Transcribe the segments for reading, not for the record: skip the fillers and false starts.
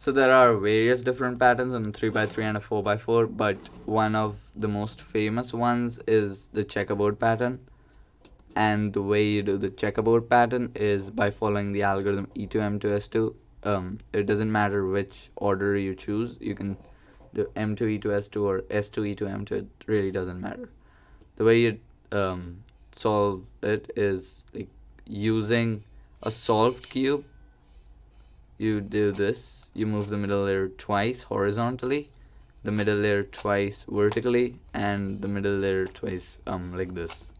So there are various different patterns on a 3x3 and a 4x4, but one of the most famous ones is the checkerboard pattern. And the way you do the checkerboard pattern is by following the algorithm E to M to S2. It doesn't matter which order you choose. You can do M to E to S2 or S to E to M to. It really doesn't matter. The way you solve it is like using a solved cube. You do this. You move the middle layer twice horizontally, the middle layer twice vertically, and the middle layer twice like this.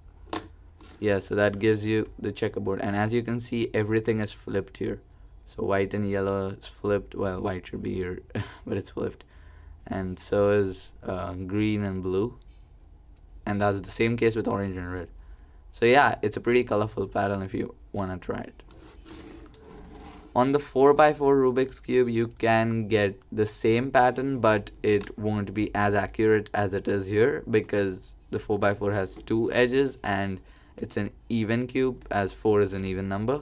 Yeah, so that gives you the checkerboard. And as you can see, everything is flipped here. So white and yellow is flipped. Well, white should be here, but it's flipped. And so is green and blue. And that's the same case with orange and red. So yeah, it's a pretty colorful pattern if you want to try it. On the 4x4 Rubik's Cube, you can get the same pattern, but it won't be as accurate as it is here because the 4x4 has 2 edges and it's an even cube, as 4 is an even number.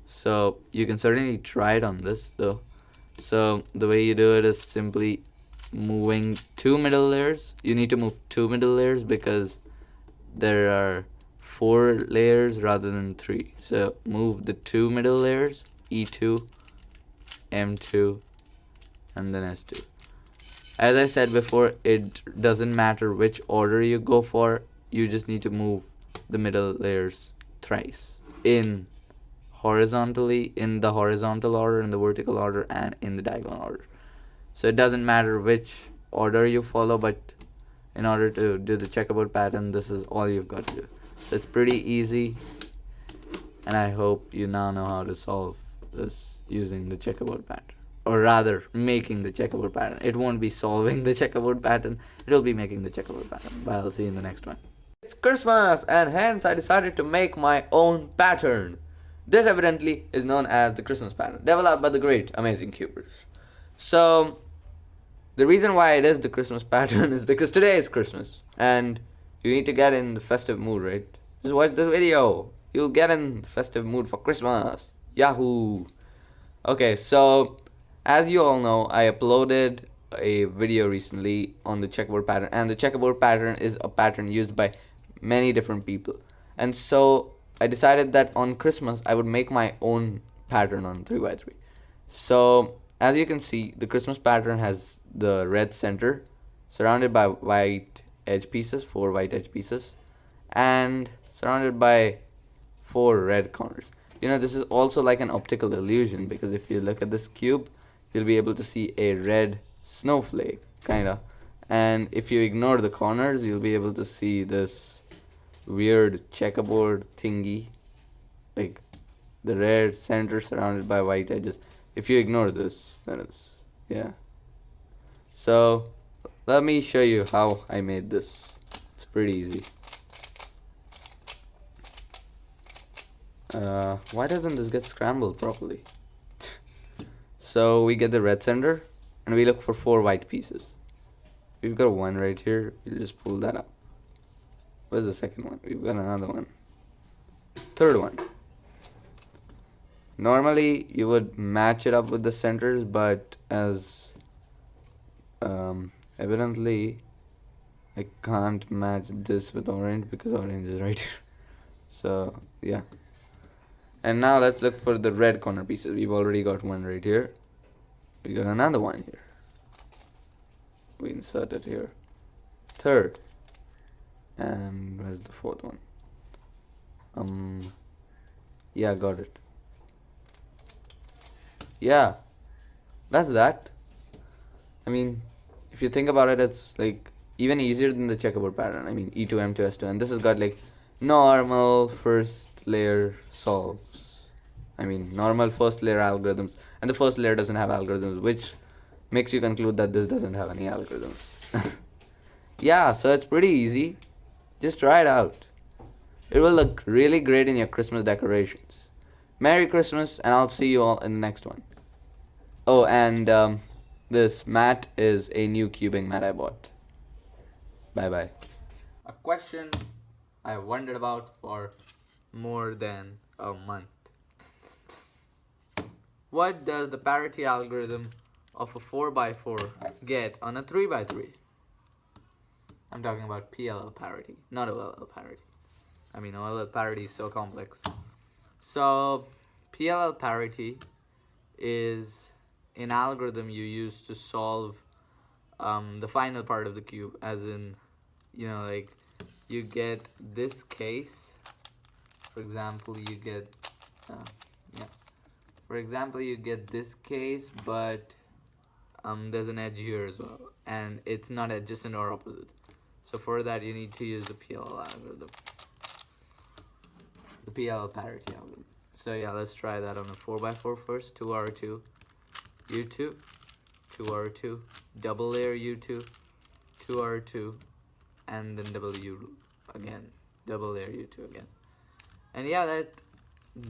So you can certainly try it on this though. So the way you do it is simply moving 2 middle layers. You need to move 2 middle layers because there are 4 layers rather than 3. So move the 2 middle layers, E2, M2, and then S2. As I said before, it doesn't matter which order you go for. You just need to move the middle layers thrice in the horizontal order, in the vertical order, and in the diagonal order. So it doesn't matter which order you follow, but in order to do the checkerboard pattern, this is all you've got to do. So it's pretty easy, and I hope you now know how to solve this using the checkerboard pattern, or rather making the checkerboard pattern. It won't be solving the checkerboard pattern, it'll be making the checkerboard pattern. But I'll see you in the next one. It's Christmas, and hence I decided to make my own pattern. This evidently is known as the Christmas pattern, developed by the great, amazing cubers. So the reason why it is the Christmas pattern is because today is Christmas, and you need to get in the festive mood, right? Just watch this video. You'll get in the festive mood for Christmas. Yahoo! Okay, so as you all know, I uploaded a video recently on the checkerboard pattern, and the checkerboard pattern is a pattern used by many different people. And so I decided that on Christmas I would make my own pattern on 3x3. So as you can see, the Christmas pattern has the red center surrounded by white edge pieces, 4 white edge pieces, and surrounded by 4 red corners. You know, this is also like an optical illusion, because if you look at this cube, you'll be able to see a red snowflake, kinda. And if you ignore the corners, you'll be able to see this weird checkerboard thingy, like the red center surrounded by white edges. If you ignore this, then it's, yeah. So let me show you how I made this. It's pretty easy. Why doesn't this get scrambled properly? So we get the red center and we look for 4 white pieces. We've got 1 right here. We'll just pull that up. Where's the second one? We've got another one. Third one. Normally you would match it up with the centers, but as evidently I can't match this with orange because orange is right here. So yeah. And now let's look for the red corner pieces. We've already got 1 right here. We got another one here. We insert it here. Third. And where's the 4th one? Yeah, got it. Yeah, that's that. I mean, if you think about it, it's like even easier than the checkerboard pattern. I mean, E to M to S2, and this has got like normal first layer solves. I mean, normal first layer algorithms, and the first layer doesn't have algorithms, which makes you conclude that this doesn't have any algorithms. Yeah, so it's pretty easy. Just try it out. It will look really great in your Christmas decorations. Merry Christmas, and I'll see you all in the next one. Oh, and this mat is a new cubing mat I bought. Bye bye. A question I wondered about for more than a month. What does the parity algorithm of a 4x4 get on a 3x3? I'm talking about PLL parity, not OLL parity. I mean, OLL parity is so complex. So, PLL parity is an algorithm you use to solve the final part of the cube, as in, like, you get this case. For example, you get, For example, you get this case, but there's an edge here as well, and it's not adjacent or opposite. So for that, you need to use the PLL algorithm, the PLL parity algorithm. So yeah, let's try that on a 4x4 first. 2R2, U2, 2R2, double layer U2, 2R2, and then double U again, double layer U2 again. And yeah, that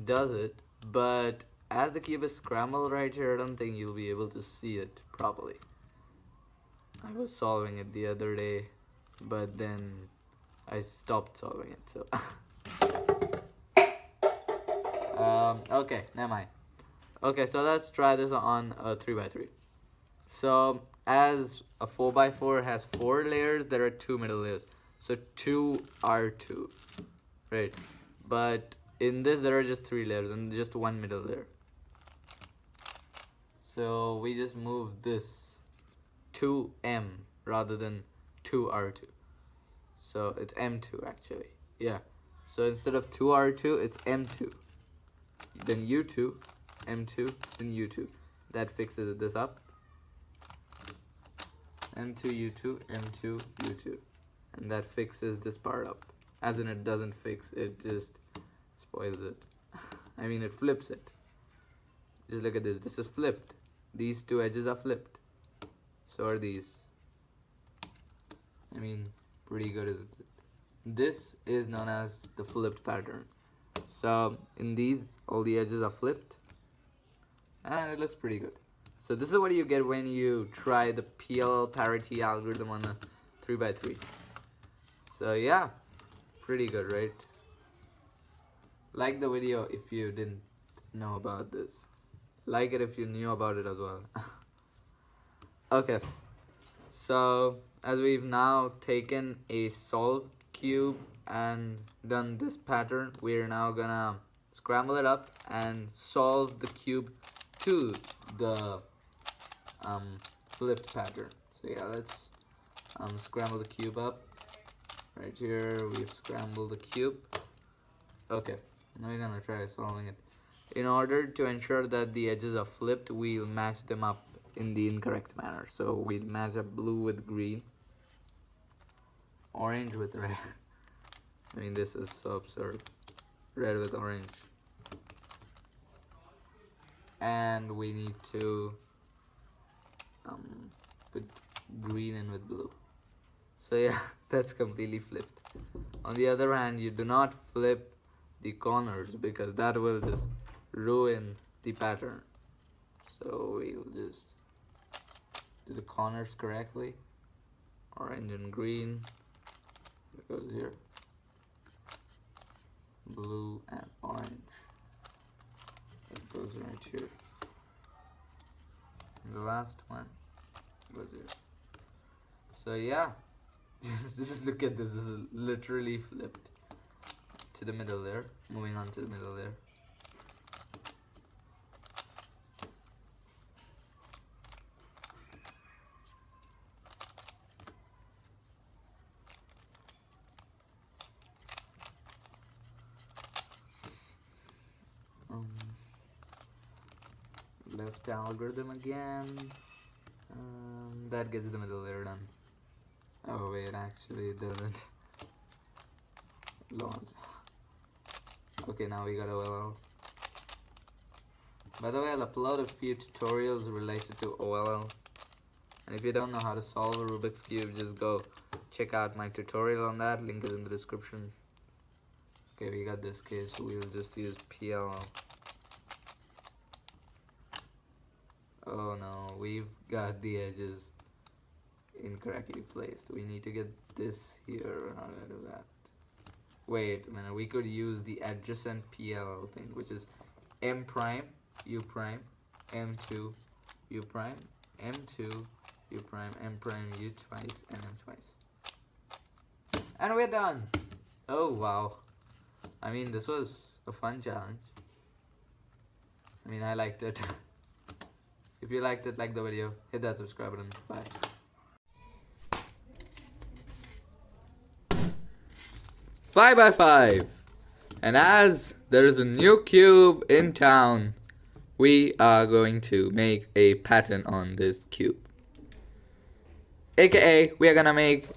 does it, but as the cube is scrambled right here, I don't think you'll be able to see it properly. I was solving it the other day, but then I stopped solving it, so okay, never mind. Okay, so let's try this on a 3x3. So as a 4x4 has 4 layers, there are 2 middle layers, so 2R2, right? But in this there are just 3 layers and just 1 middle layer. So we just move this to M rather than 2R2. So it's M2 actually. Yeah. So instead of 2R2, it's M2. Then U2, M2, then U2. That fixes this up. M2, U2, M2, U2. And that fixes this part up. As in, it doesn't fix, it just spoils it. I mean, it flips it. Just look at this. This is flipped. These 2 edges are flipped. So are these. I mean, pretty good, isn't it? This is known as the flipped pattern. So in these, all the edges are flipped, and it looks pretty good. So this is what you get when you try the PLL parity algorithm on a 3x3. So yeah, pretty good, right? Like the video if you didn't know about this. Like it if you knew about it as well. Okay, so as we've now taken a solved cube and done this pattern, we're now gonna scramble it up and solve the cube to the flipped pattern. So yeah, let's scramble the cube up. Right here we've scrambled the cube. Okay, now we're gonna try solving it. In order to ensure that the edges are flipped, we'll match them up in the incorrect manner. So we'll match up blue with green, orange with red. I mean, this is so absurd. Red with orange. And we need to put green in with blue. So yeah, that's completely flipped. On the other hand, you do not flip the corners because that will just ruin the pattern. So we'll just do the corners correctly. Orange and green. It goes here. Blue and orange. It goes right here. And the last one goes here. So yeah, just look at this. This is literally flipped to the middle there. Moving on to the middle there. Left algorithm again. That gets the middle layer done. Oh wait, actually it doesn't. Lord. Okay, now we got OLL. By the way, I'll upload a few tutorials related to OLL. And if you don't know how to solve a Rubik's Cube, just go check out my tutorial on that. Link is in the description. Okay, we got this case, so we'll just use PLL. Oh no, we've got the edges incorrectly placed. We need to get this here. We're not gonna do that. Wait a minute, we could use the adjacent PLL thing, which is M prime, U prime, M2, U prime, M2, U prime, M prime, U twice, and M twice. And we're done. Oh wow. I mean, this was a fun challenge. I mean, I liked it. If you liked it, like the video, hit that subscribe button. Bye. 5 by 5. And as there is a new cube in town, we are going to make a pattern on this cube. AKA, we are gonna make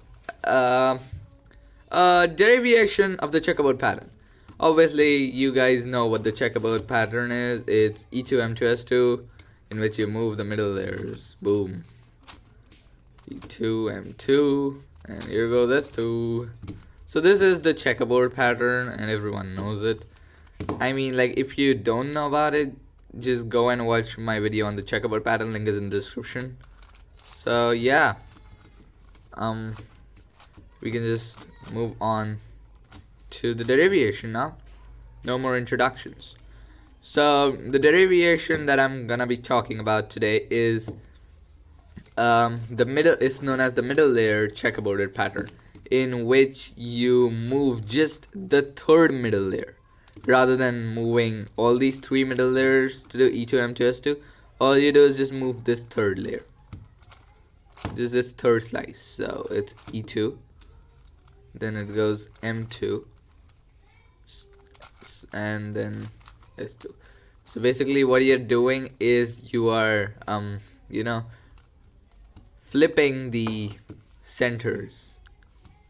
a derivation of the checkerboard pattern. Obviously, you guys know what the checkerboard pattern is. It's E2, M2, S2, in which you move the middle layers. Boom. E2, M2, and here goes S2. So this is the checkerboard pattern, and everyone knows it. I mean, like, if you don't know about it, just go and watch my video on the checkerboard pattern. Link is in the description. So yeah, we can just move on to the derivation now. No more introductions. So the derivation that I'm gonna be talking about today is the middle is known as the middle layer checkerboarded pattern, in which you move just the third middle layer rather than moving all these 3 middle layers to do E2, M2, S2. All you do is just move this third layer, just this third slice. So it's E2, then it goes M2, and then S2. So basically what you're doing is you are flipping the centers,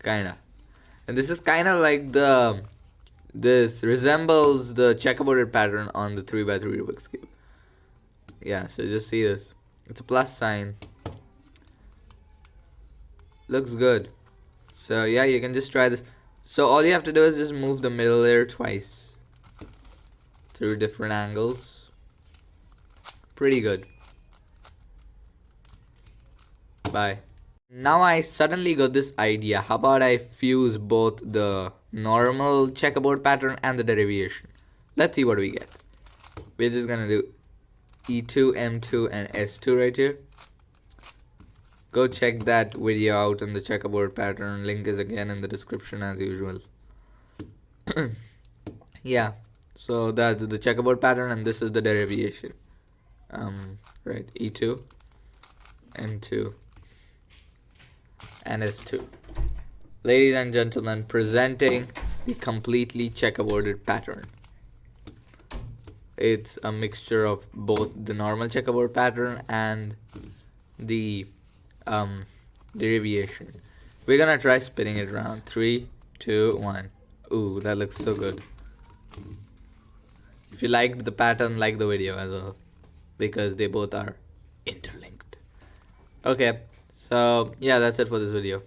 kinda. And this is kinda like this resembles the checkerboarded pattern on the 3x3 Rubik's Cube. Yeah, so just see this. It's a plus sign. Looks good. So yeah, you can just try this. So all you have to do is just move the middle layer twice through different angles. Pretty good. Bye. Now I suddenly got this idea. How about I fuse both the normal checkerboard pattern and the derivation? Let's see what we get. We're just gonna do E2, M2, and S2 right here. Go check that video out on the checkerboard pattern. Link is again in the description as usual. Yeah, so that's the checkerboard pattern, and this is the derivation. Right, E2, M2, and S2. Ladies and gentlemen, presenting the completely checkerboarded pattern. It's a mixture of both the normal checkerboard pattern and the derivation. We're gonna try spinning it around. 3, 2, 1. Ooh, that looks so good. If you liked the pattern, like the video as well, because they both are interlinked. Okay, so yeah, that's it for this video.